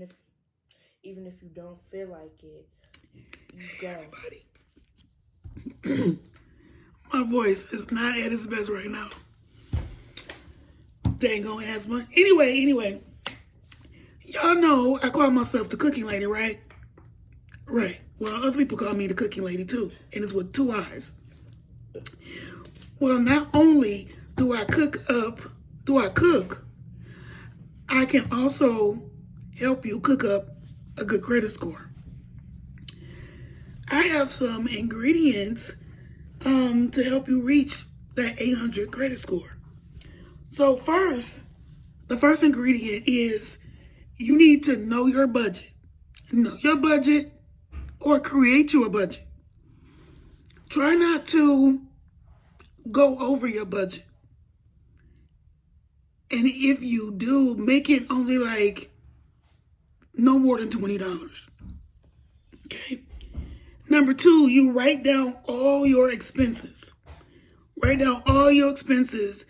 if, even if you don't feel like it, you go. Everybody, my voice is not at its best right now. Dang on asthma. Anyway, y'all know I call myself the cooking lady, right? Right. Well, other people call me the cooking lady too, and it's with 2 eyes. Well, not only do I cook, I can also help you cook up a good credit score. I have some ingredients to help you reach that 800 credit score. So the first ingredient is you need to know your budget. Know your budget or create you a budget. Try not to go over your budget. And if you do, make it only like no more than $20. Okay? Number 2, you write down all your expenses. Write down all your expenses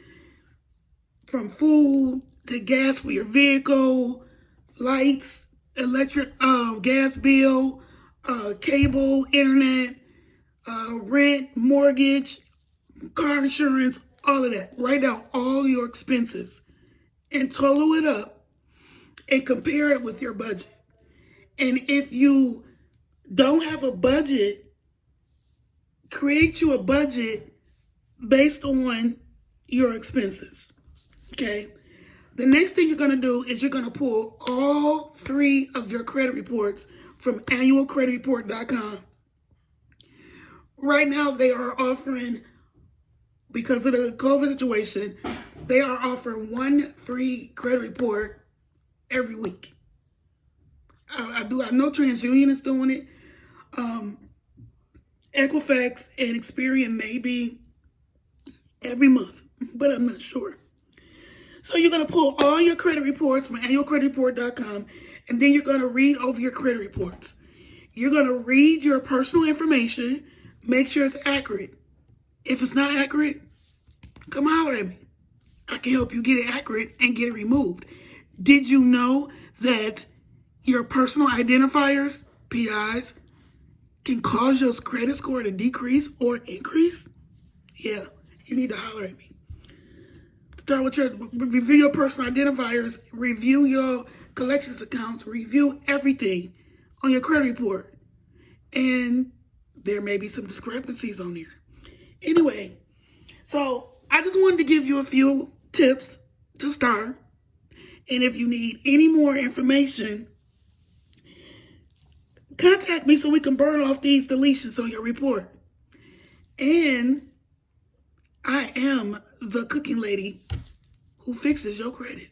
from food to gas for your vehicle, lights, electric, gas bill, cable, internet, rent, mortgage, car insurance, all of that. Write down all your expenses and total it up and compare it with your budget. And if you don't have a budget, create you a budget based on your expenses. Okay? The next thing you're going to do is you're going to pull all 3 of your credit reports from annualcreditreport.com. Right now, they are offering, because of the COVID situation, they are offering 1 free credit report every week. I know TransUnion is doing it. Equifax and Experian may be every month, but I'm not sure. So you're going to pull all your credit reports from annualcreditreport.com, and then you're going to read over your credit reports. You're going to read your personal information, make sure it's accurate. If it's not accurate, come holler at me. I can help you get it accurate and get it removed. Did you know that your personal identifiers, PIs, can cause your credit score to decrease or increase? Yeah, you need to holler at me. Start with review your personal identifiers, review your collections accounts, review everything on your credit report. And there may be some discrepancies on there. Anyway, so I just wanted to give you a few tips to start. And if you need any more information, contact me so we can burn off these deletions on your report. And I am the cooking lady who fixes your credit.